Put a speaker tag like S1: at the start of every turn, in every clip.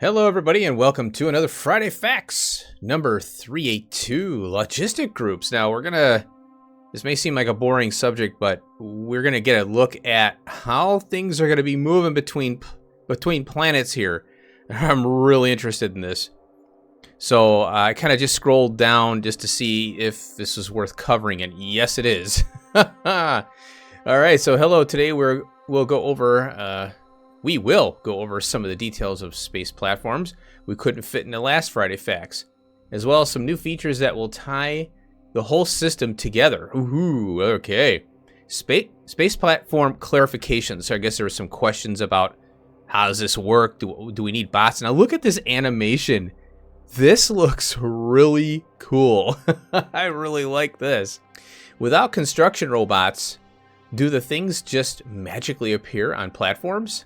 S1: Hello, everybody, and welcome to another Friday Facts, number 382, Logistic Groups. Now, this may seem like a boring subject, but we're going to get a look at how things are going to be moving between planets here. I'm really interested in this. So I kind of just scrolled down just to see if this was worth covering, and yes, it is. All right, so hello. Today we will go over some of the details of space platforms we couldn't fit in the last Friday Facts, as well as some new features that will tie the whole system together. Ooh, okay. Space platform clarification. So I guess there were some questions about how does this work? Do we need bots? Now look at this animation. This looks really cool. I really like this. Without construction robots, do the things just magically appear on platforms?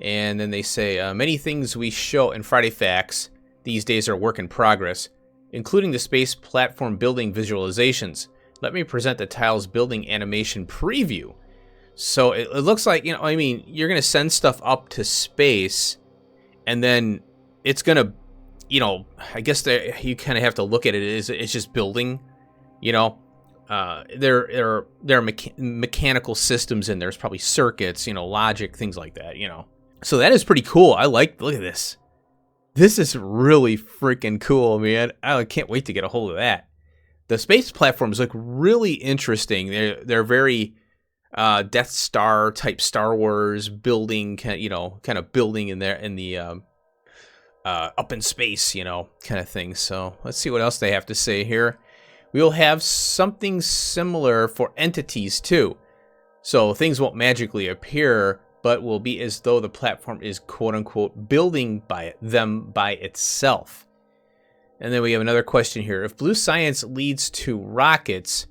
S1: And then they say, many things we show in Friday Facts these days are work in progress, including the space platform building visualizations. Let me present the tiles building animation preview. So it looks like, you're going to send stuff up to space, and then it's going to, I guess you kind of have to look at it as it's just building, there are mechanical systems in there. There's probably circuits, logic, things like that, So that is pretty cool. Look at this. This is really freaking cool, man. I can't wait to get a hold of that. The space platforms look really interesting. They're very Death Star type Star Wars building, kind of building in there in the up in space, kind of thing. So let's see what else they have to say here. We will have something similar for entities too. So things won't magically appear, but will be as though the platform is quote-unquote building them by itself. And then we have another question here. If blue science leads to rockets,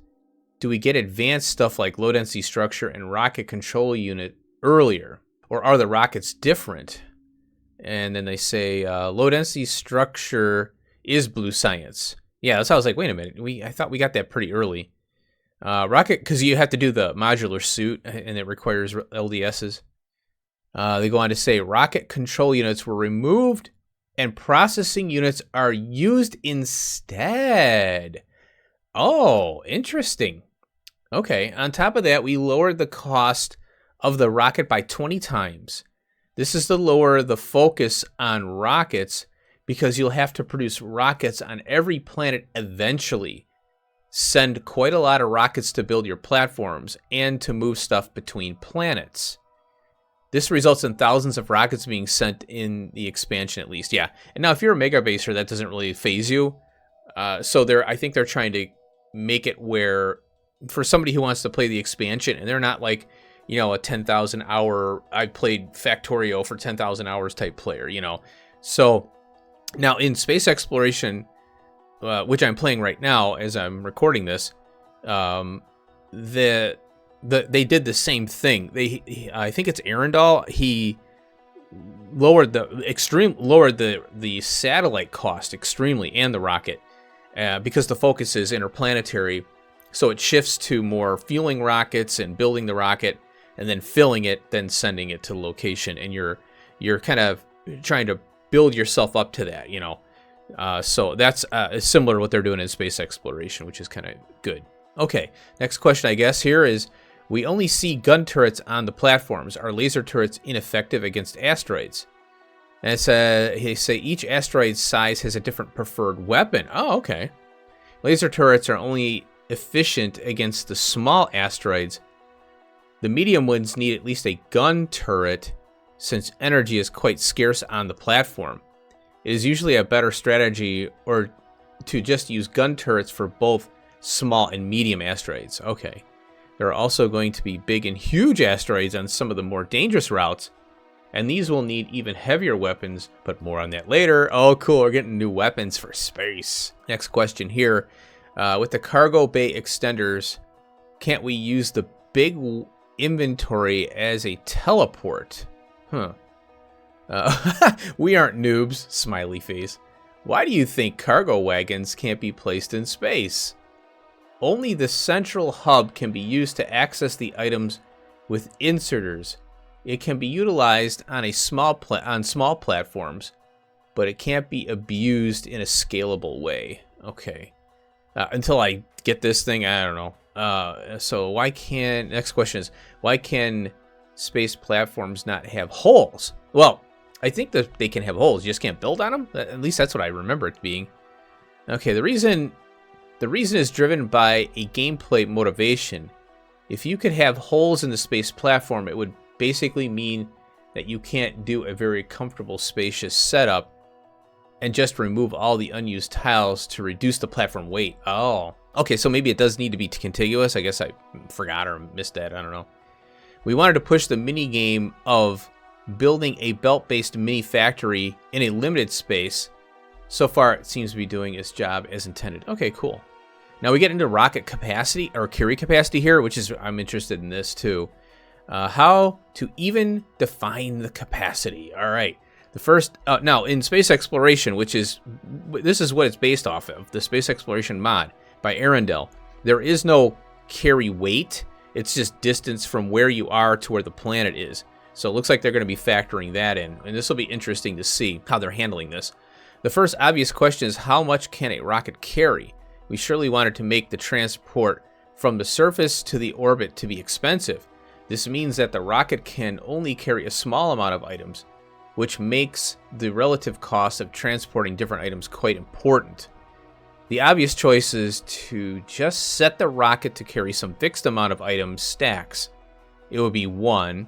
S1: do we get advanced stuff like low-density structure and rocket control unit earlier? Or are the rockets different? And then they say low-density structure is blue science. Yeah, that's how I was like, wait a minute. I thought we got that pretty early. Rocket, because you have to do the modular suit, and it requires LDSs. They go on to say rocket control units were removed and processing units are used instead. Oh, interesting. Okay, on top of that, we lowered the cost of the rocket by 20 times. This is to lower the focus on rockets because you'll have to produce rockets on every planet eventually. Send quite a lot of rockets to build your platforms and to move stuff between planets. This results in thousands of rockets being sent in the expansion, at least. Yeah. And now, if you're a mega baser, that doesn't really phase you. I think they're trying to make it where, for somebody who wants to play the expansion, and they're not like, a 10,000 hour, I played Factorio for 10,000 hours type player, So now in space exploration, which I'm playing right now as I'm recording this, they did the same thing. I think it's Arendal. He lowered the satellite cost extremely, and the rocket, because the focus is interplanetary. So it shifts to more fueling rockets and building the rocket, and then filling it, then sending it to the location. And you're kind of trying to build yourself up to that, So that's similar to what they're doing in space exploration, which is kind of good. Okay, next question I guess here is, we only see gun turrets on the platforms. Are laser turrets ineffective against asteroids? And they say each asteroid size has a different preferred weapon. Oh, okay. Laser turrets are only efficient against the small asteroids. The medium ones need at least a gun turret, since energy is quite scarce on the platform. It is usually a better strategy or to just use gun turrets for both small and medium asteroids. Okay. There are also going to be big and huge asteroids on some of the more dangerous routes, and these will need even heavier weapons, but more on that later. Oh, cool. We're getting new weapons for space. Next question here. With the cargo bay extenders, can't we use the big inventory as a teleport? We aren't noobs, smiley face. Why do you think cargo wagons can't be placed in space? Only the central hub can be used to access the items with inserters. It can be utilized on small platforms, but it can't be abused in a scalable way. Okay. Until I get this thing, I don't know. So why can... Next question is, why can space platforms not have holes? Well, I think that they can have holes. You just can't build on them? At least that's what I remember it being. Okay, the reason is driven by a gameplay motivation. If you could have holes in the space platform, it would basically mean that you can't do a very comfortable, spacious setup and just remove all the unused tiles to reduce the platform weight. Oh, okay, so maybe it does need to be contiguous. I guess I forgot or missed that. I don't know. We wanted to push the mini game of building a belt-based mini factory in a limited space. So far, it seems to be doing its job as intended. Okay, cool. Now we get into rocket capacity, or carry capacity here, which is, I'm interested in this too. How to even define the capacity. All right. The first, now in space exploration, this is what it's based off of, the space exploration mod by Arundel. There is no carry weight. It's just distance from where you are to where the planet is. So it looks like they're going to be factoring that in. And this will be interesting to see how they're handling this. The first obvious question is, how much can a rocket carry? We surely wanted to make the transport from the surface to the orbit to be expensive. This means that the rocket can only carry a small amount of items, which makes the relative cost of transporting different items quite important. The obvious choice is to just set the rocket to carry some fixed amount of items stacks. It would be 1,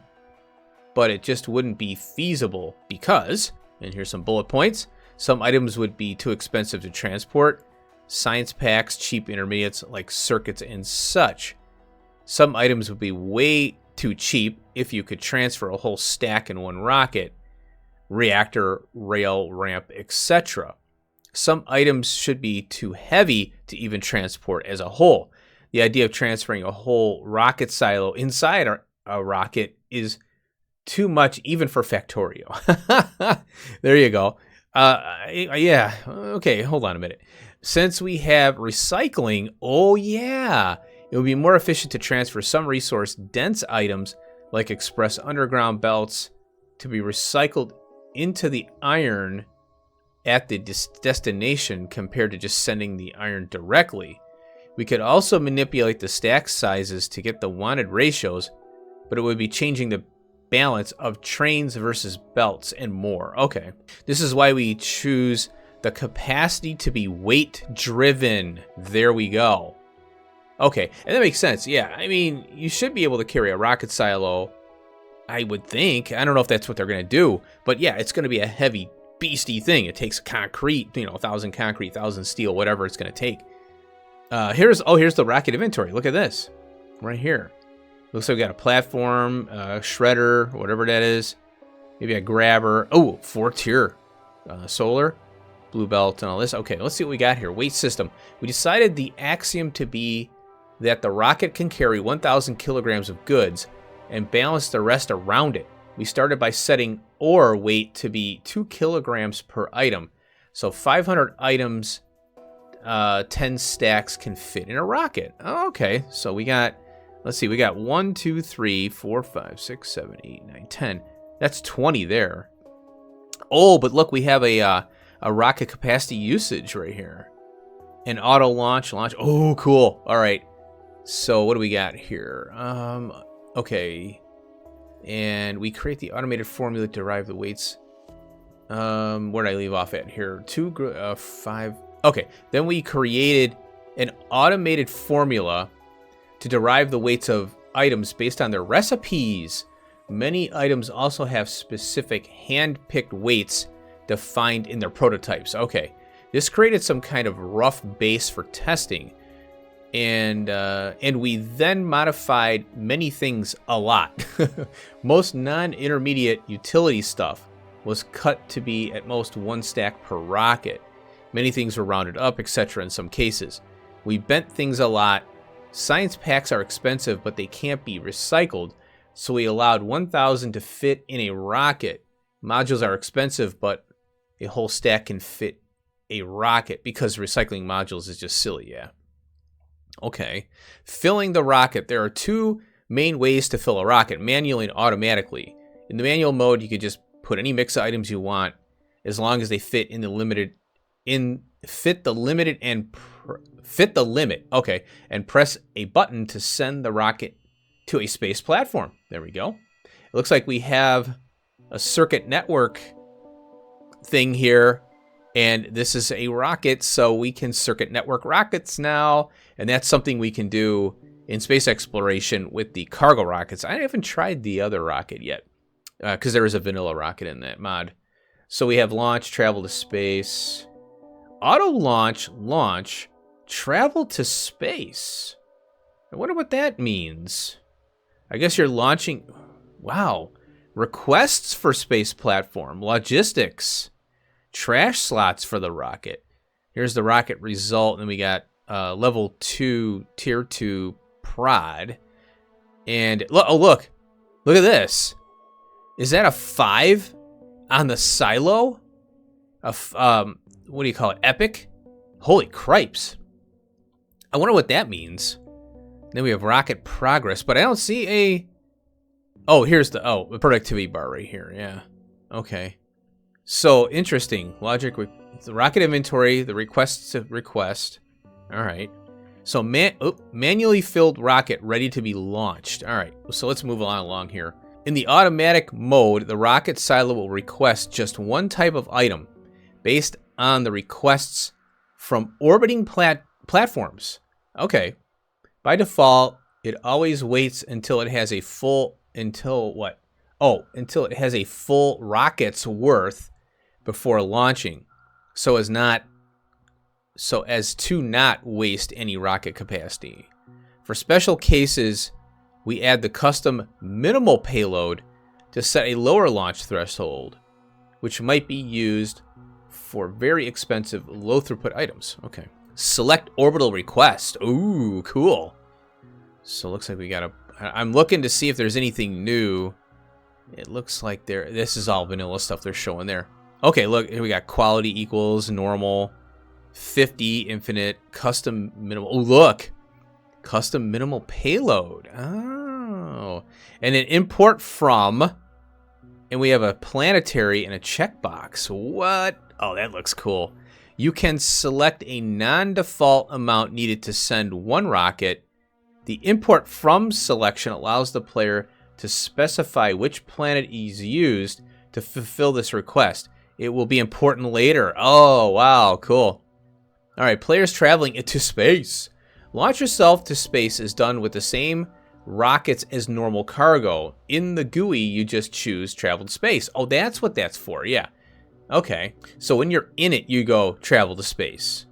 S1: but it just wouldn't be feasible because, and here's some bullet points, some items would be too expensive to transport, science packs, cheap intermediates like circuits and such. Some items would be way too cheap if you could transfer a whole stack in one rocket, reactor, rail, ramp, etc. Some items should be too heavy to even transport as a whole. The idea of transferring a whole rocket silo inside a rocket is too much even for Factorio. There you go. Yeah, okay, hold on a minute. Since we have recycling, oh yeah, it would be more efficient to transfer some resource-dense items like express underground belts to be recycled into the iron at the destination compared to just sending the iron directly. We could also manipulate the stack sizes to get the wanted ratios, but it would be changing the balance of trains versus belts and more. Okay, this is why we choose the capacity to be weight driven. There we go. Okay, and that makes sense. Yeah, I mean, you should be able to carry a rocket silo, I would think. I don't know if that's what they're going to do, but yeah, it's going to be a heavy, beastie thing. It takes concrete, 1,000 concrete, 1,000 steel, whatever it's going to take. Here's the rocket inventory. Look at this right here. Looks like we got a platform, shredder, whatever that is. Maybe a grabber. Oh, 4-tier solar, blue belt, and all this. Okay, let's see what we got here. Weight system. We decided the axiom to be that the rocket can carry 1,000 kilograms of goods and balance the rest around it. We started by setting ore weight to be 2 kilograms per item. So 500 items, 10 stacks can fit in a rocket. Okay, so we got, let's see, we got 1, 2, 3, 4, 5, 6, 7, 8, 9, 10. That's 20 there. Oh, but look, we have a rocket capacity usage right here. An auto launch. Oh, cool. All right. So what do we got here? Okay. And we create the automated formula to derive the weights. Where did I leave off at here? 5. Okay. Then we created an automated formula to derive the weights of items based on their recipes. Many items also have specific hand-picked weights defined in their prototypes. Okay. This created some kind of rough base for testing. And we then modified many things a lot. Most non-intermediate utility stuff was cut to be at most 1 stack per rocket. Many things were rounded up, etc. in some cases. We bent things a lot. Science packs are expensive, but they can't be recycled, so we allowed 1,000 to fit in a rocket. Modules are expensive, but a whole stack can fit a rocket because recycling modules is just silly, yeah. Okay. Filling the rocket. There are 2 main ways to fill a rocket, manually and automatically. In the manual mode, you could just put any mix of items you want as long as they fit in the limited fit the limit. Okay, and press a button to send the rocket to a space platform. There we go. It looks like we have a circuit network thing here, and this is a rocket, so we can circuit network rockets now, and that's something we can do in space exploration with the cargo rockets. I haven't tried the other rocket yet, because there is a vanilla rocket in that mod. So we have launch, travel to space, auto launch, launch, travel to space. I wonder what that means. I guess you're launching. Wow. Requests for space platform, logistics, trash slots for the rocket. Here's the rocket result, and then we got level 2, tier 2 prod. And look at this. Is that a 5 on the silo? What do you call it? Epic? Holy cripes. I wonder what that means. Then we have rocket progress, but I don't see a... Oh, here's the productivity bar right here. Yeah. Okay. So interesting. Logic, the rocket inventory, the request to request. All right. So manually filled rocket ready to be launched. All right. So let's move along here. In the automatic mode, the rocket silo will request just one type of item based on the requests from orbiting platforms. Okay. By default, it always waits until it has a full until it has a full rocket's worth before launching, so as to not waste any rocket capacity. For special cases, we add the custom minimal payload to set a lower launch threshold, which might be used for very expensive low throughput items. Okay. Select orbital request. Ooh, cool. So it looks like we got I'm looking to see if there's anything new. It looks like this is all vanilla stuff they're showing there. Okay, look, here we got quality equals, normal, 50, infinite, custom minimal. Oh, look. Custom minimal payload. Oh. And an import from, and we have a planetary and a checkbox. What? Oh, that looks cool. You can select a non-default amount needed to send one rocket. The import from selection allows the player to specify which planet is used to fulfill this request. It will be important later. Oh, wow, cool. All right, players traveling into space. Launch yourself to space is done with the same rockets as normal cargo. In the GUI, you just choose travel to space. Oh, that's what that's for, yeah. Okay, so when you're in it, you go travel to space.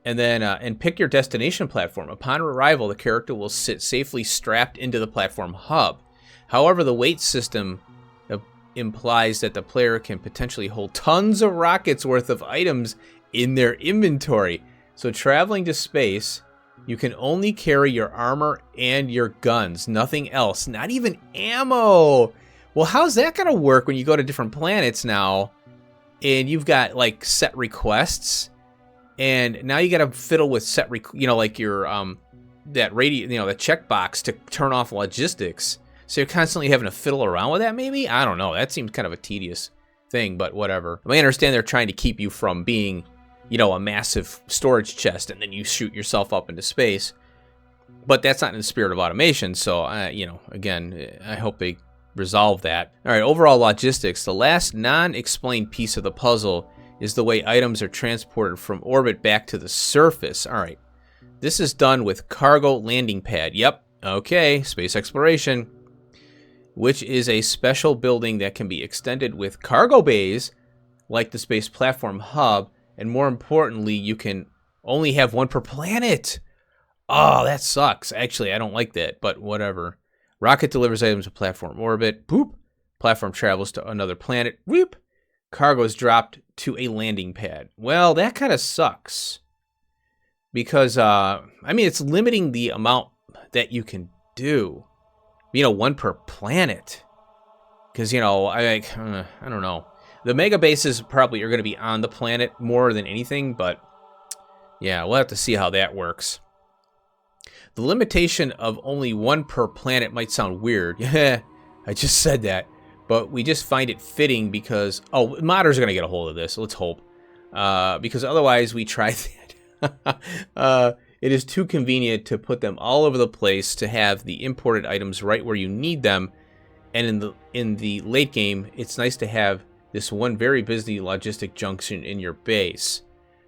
S1: And then, and pick your destination platform. Upon arrival, the character will sit safely strapped into the platform hub. However, the weight system implies that the player can potentially hold tons of rockets worth of items in their inventory. So traveling to space, you can only carry your armor and your guns, nothing else, not even ammo. Well, how's that gonna work when you go to different planets now and you've got like set requests? And now you got to fiddle with set, like your that radio, that checkbox to turn off logistics. So you're constantly having to fiddle around with that. Maybe, I don't know. That seems kind of a tedious thing, but whatever. I understand they're trying to keep you from being, a massive storage chest, and then you shoot yourself up into space. But that's not in the spirit of automation. So again, I hope they resolve that. All right, overall logistics. The last non-explained piece of the puzzle is the way items are transported from orbit back to the surface. All right. This is done with cargo landing pad. Yep. Okay. Space exploration, which is a special building that can be extended with cargo bays like the space platform hub. And more importantly, you can only have one per planet. Oh, that sucks. Actually, I don't like that, but whatever. Rocket delivers items to platform orbit. Boop. Platform travels to another planet. Whoop. Cargo is dropped to a landing pad. Well, that kind of sucks. Because, it's limiting the amount that you can do. One per planet. Because, I don't know. The mega bases probably are going to be on the planet more than anything, but yeah, we'll have to see how that works. The limitation of only one per planet might sound weird. Yeah, I just said that. but we just find it fitting because, modders are going to get a hold of this, let's hope, because otherwise we try that. It is too convenient to put them all over the place to have the imported items right where you need them, and in the late game, it's nice to have this one very busy logistic junction in your base.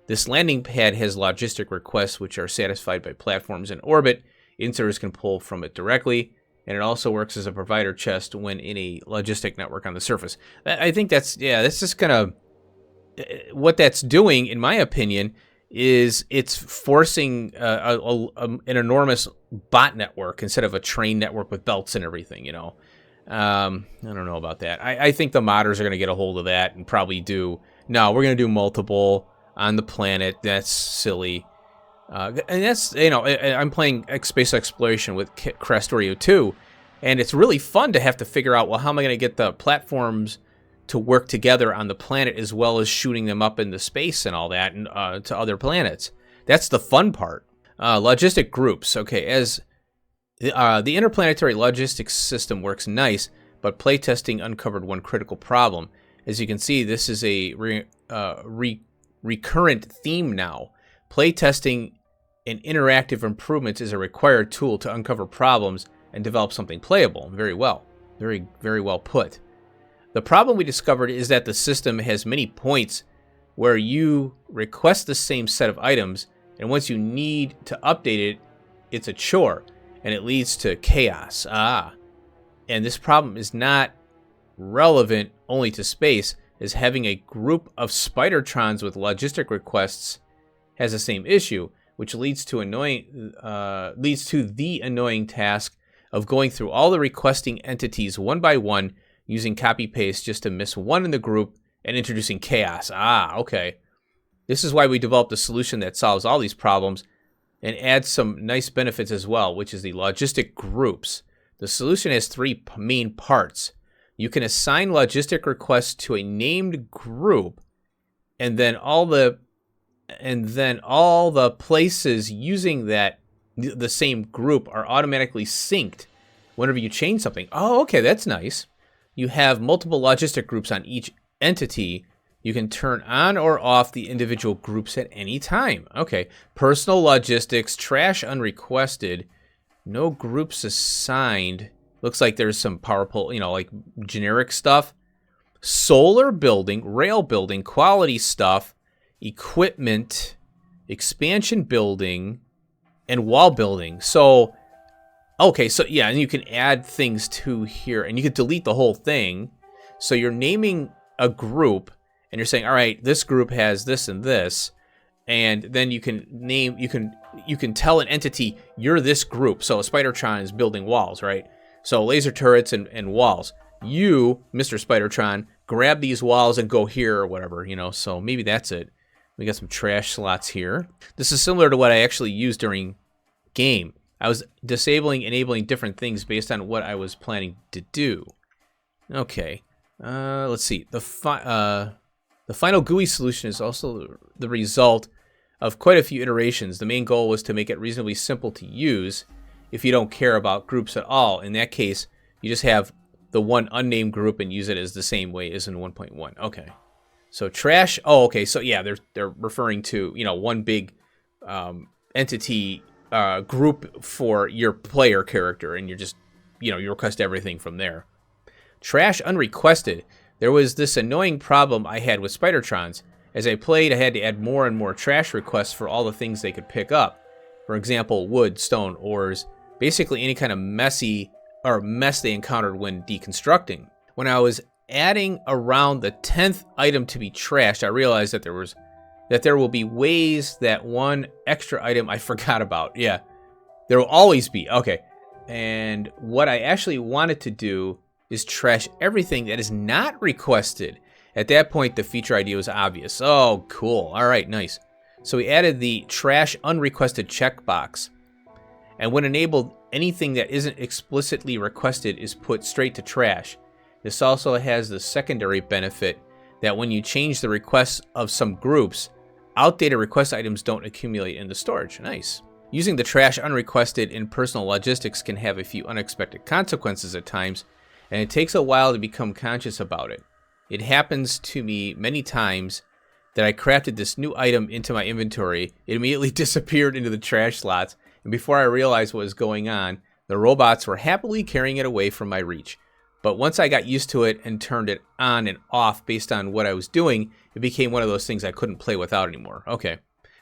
S1: This landing pad has logistic requests which are satisfied by platforms in orbit. Inserters can pull from it directly, and it also works as a provider chest when in a logistic network on the surface. I think that's just kind of what that's doing, in my opinion, is it's forcing an enormous bot network instead of a train network with belts and everything, you know. I don't know about that. I think the modders are going to get a hold of that and probably we're going to do multiple on the planet. That's silly. And that's, you know, I'm playing space exploration with Factorio 2, and it's really fun to have to figure out, well, how am I going to get the platforms to work together on the planet as well as shooting them up into space and all that, and to other planets. That's the fun part. Logistic groups. Okay, as the interplanetary logistics system works nice, but playtesting uncovered one critical problem. As you can see, this is a recurrent theme now. Playtesting and interactive improvements is a required tool to uncover problems and develop something playable. Very well. Very, very well put. The problem we discovered is that the system has many points where you request the same set of items, and once you need to update it, it's a chore, and it leads to chaos. And this problem is not relevant only to space, as having a group of Spidertrons with logistic requests has the same issue, which leads to the annoying task of going through all the requesting entities one by one, using copy-paste just to miss one in the group, and introducing chaos. Okay. This is why we developed a solution that solves all these problems and adds some nice benefits as well, which is the logistic groups. The solution has three main parts. You can assign logistic requests to a named group, and then all the places using the same group are automatically synced whenever you change something. Oh, okay, that's nice. You have multiple logistic groups on each entity. You can turn on or off the individual groups at any time. Okay. Personal logistics, trash unrequested, no groups assigned. Looks like there's some powerful, you know, like generic stuff. Solar building, rail building, quality stuff, equipment, expansion building, and wall building. So, okay, so yeah, and you can add things to here, and you can delete the whole thing. So you're naming a group, and you're saying, all right, this group has this and this, and then you can name, you can tell an entity, you're this group. So a Spidertron is building walls, right? So laser turrets and walls. You, Mr. Spidertron, grab these walls and go here or whatever, you know. So maybe that's it. We got some trash slots here. This is similar to what I actually used during game. I was enabling different things based on what I was planning to do. Okay, let's see. The final GUI solution is also the result of quite a few iterations. The main goal was to make it reasonably simple to use if you don't care about groups at all. In that case, you just have the one unnamed group and use it as the same way as in 1.1. Okay, so trash. Oh, okay. So yeah, they're referring to, you know, one big entity group for your player character, and you're just, you know, you request everything from there. Trash unrequested. There was this annoying problem I had with Spidertrons. As I played, I had to add more and more trash requests for all the things they could pick up. For example, wood, stone, ores, basically any kind of mess they encountered when deconstructing. When I was adding around the 10th item to be trashed, I realized that there will be ways that one extra item I forgot about. Yeah, there will always be. Okay, and what I actually wanted to do is trash everything that is not requested. At that point, the feature idea was obvious. Oh, cool. All right, nice. So we added the trash unrequested checkbox. And when enabled, anything that isn't explicitly requested is put straight to trash. This also has the secondary benefit that when you change the requests of some groups, outdated request items don't accumulate in the storage. Nice. Using the trash unrequested in personal logistics can have a few unexpected consequences at times, and it takes a while to become conscious about it. It happens to me many times that I crafted this new item into my inventory. It immediately disappeared into the trash slots, and before I realized what was going on, the robots were happily carrying it away from my reach. But once I got used to it and turned it on and off based on what I was doing, it became one of those things I couldn't play without anymore. Okay.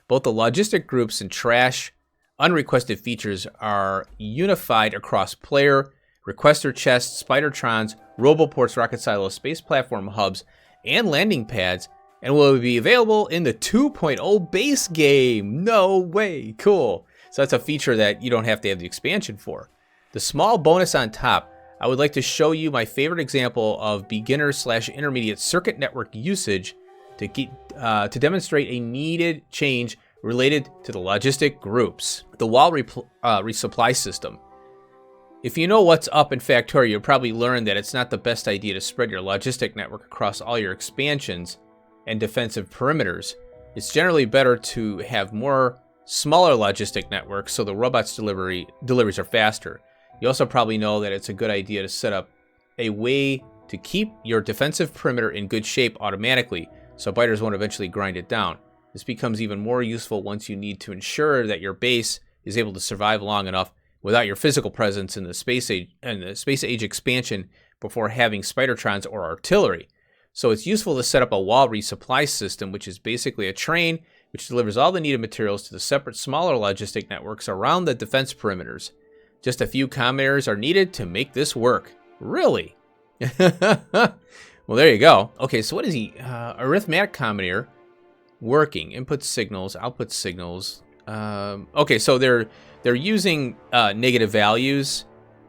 S1: Both the logistic groups and trash unrequested features are unified across player, requester chests, Spidertrons, Roboports, rocket silos, space platform hubs, and landing pads, and will be available in the 2.0 base game. No way. Cool. So that's a feature that you don't have to have the expansion for. The small bonus on top, I would like to show you my favorite example of beginner/intermediate circuit network usage to demonstrate a needed change related to the logistic groups. The wall resupply system. If you know what's up in Factorio, you'll probably learn that it's not the best idea to spread your logistic network across all your expansions and defensive perimeters. It's generally better to have more smaller logistic networks so the robots' deliveries are faster. You also probably know that it's a good idea to set up a way to keep your defensive perimeter in good shape automatically, so biters won't eventually grind it down. This becomes even more useful once you need to ensure that your base is able to survive long enough without your physical presence in the space age expansion before having Spidertrons or artillery. So it's useful to set up a wall resupply system, which is basically a train which delivers all the needed materials to the separate smaller logistic networks around the defense perimeters. Just a few common errors are needed to make this work. Really? Well, there you go. Okay, so what is he? Arithmetic common error. Working. Input signals, output signals. Okay, so they're using negative values.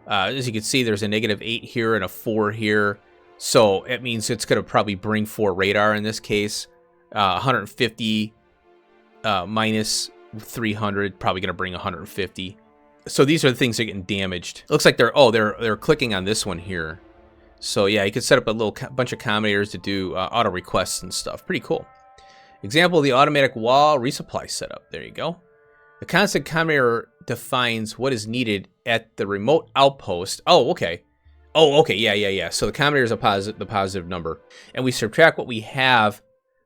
S1: As you can see, there's a -8 here and a 4 here. So it means it's going to probably bring 4 radar in this case. 150 minus 300, probably going to bring 150. So these are the things that are getting damaged. Looks like they're clicking on this one here. So yeah, you can set up a little bunch of combinators to do auto requests and stuff. Pretty cool. Example of the automatic wall resupply setup. There you go. The constant combinator defines what is needed at the remote outpost. Oh, okay. Oh, okay. Yeah. So the combinator is the positive number, and we subtract what we have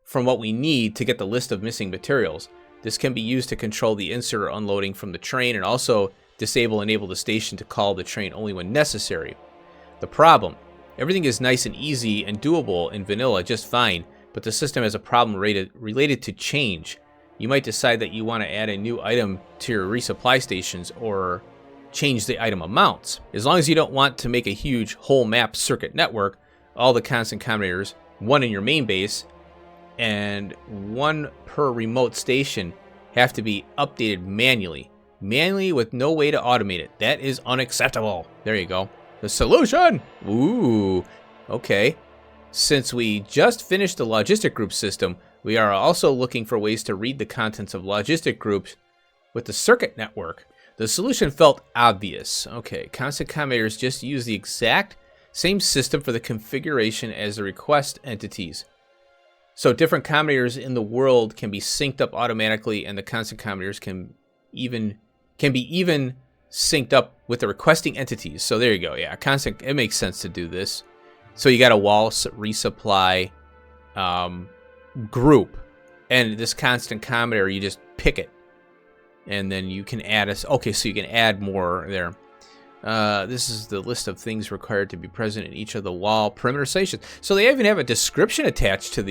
S1: from what we need to get the list of missing materials. This can be used to control the insert or unloading from the train, and also enable the station to call the train only when necessary. The problem: everything is nice and easy and doable in vanilla just fine, but the system has a problem related to change. You might decide that you want to add a new item to your resupply stations or change the item amounts. As long as you don't want to make a huge whole map circuit network, all the constant combinators, one in your main base and one per remote station, have to be updated manually with no way to automate it. That is unacceptable. There you go. The solution. Ooh, okay. Since we just finished the logistic group system, we are also looking for ways to read the contents of logistic groups with the circuit network. The solution felt obvious. Okay, constant combinators just use the exact same system for the configuration as the request entities. So different combinators in the world can be synced up automatically, and the constant combinators can be even synced up with the requesting entities. So there you go. Yeah, constant. It makes sense to do this. So you got a wall resupply group, and this constant combinator, you just pick it, and then you can add a. Okay, so you can add more there. This is the list of things required to be present in each of the wall perimeter stations. So they even have a description attached to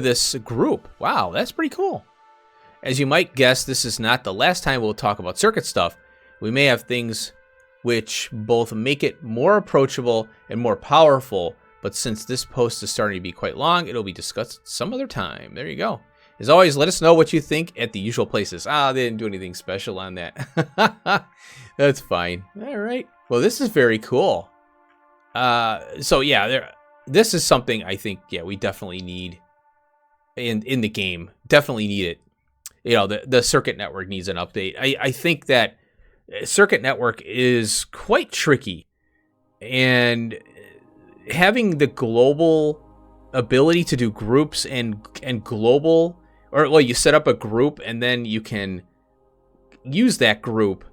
S1: this group. Wow, that's pretty cool. As you might guess, this is not the last time we'll talk about circuit stuff. We may have things which both make it more approachable and more powerful, but since this post is starting to be quite long, it'll be discussed some other time. There you go. As always, let us know what you think at the usual places. They didn't do anything special on that. That's fine. All right. Well, this is very cool. So yeah, this is something I think, yeah, we definitely need in the game. Definitely need it. You know, the circuit network needs an update. I think that circuit network is quite tricky, and having the global ability to do groups and global, or well, you set up a group and then you can use that group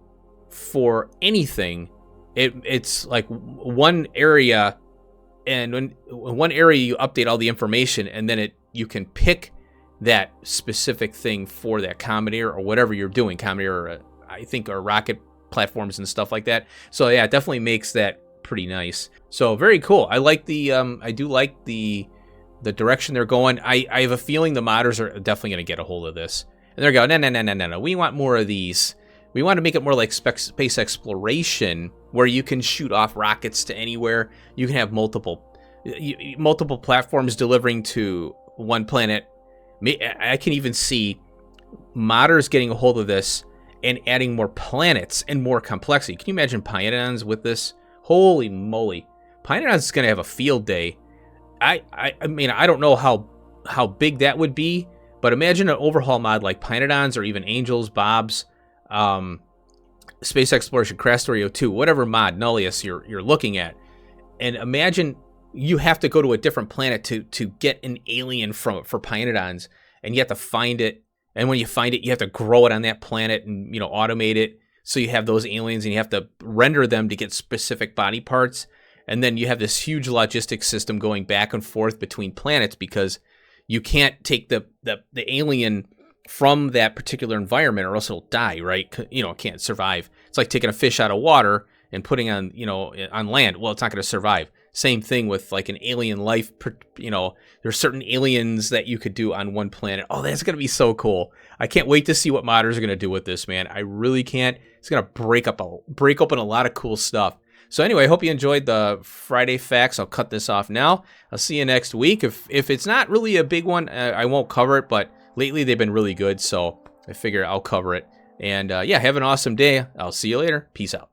S1: for anything it's like one area, and when one area you update all the information, and then you can pick that specific thing for that commoner or whatever you're doing, commoner or I think or rocket platforms and stuff like that. So yeah, it definitely makes that pretty nice. So very cool. I like the I do like the direction they're going. I have a feeling the modders are definitely going to get a hold of this, and they're going, no, we want more of these. We want to make it more like space exploration, where you can shoot off rockets to anywhere. You can have multiple platforms delivering to one planet. I can even see modders getting a hold of this and adding more planets and more complexity. Can you imagine Pionons with this? Holy moly. Pionons is going to have a field day. I mean, I don't know how big that would be, but imagine an overhaul mod like Pionons or even Angels, Bobs, Space Exploration, Factorio 2, whatever mod, Nullius you're looking at. And imagine you have to go to a different planet to get an alien for Pionons, and you have to find it. And when you find it, you have to grow it on that planet and, you know, automate it. So you have those aliens and you have to render them to get specific body parts. And then you have this huge logistics system going back and forth between planets, because you can't take the alien from that particular environment or else it'll die, right? You know, it can't survive. It's like taking a fish out of water and putting on, you know, on land. Well, it's not going to survive. Same thing with like an alien life. You know, there's certain aliens that you could do on one planet. Oh, that's going to be so cool. I can't wait to see what modders are going to do with this, man. I really can't. It's going to break open a lot of cool stuff. So anyway, I hope you enjoyed the Friday facts. I'll cut this off now. I'll see you next week. If it's not really a big one, I won't cover it, but lately they've been really good, so I figure I'll cover it. And yeah, have an awesome day. I'll see you later. Peace out.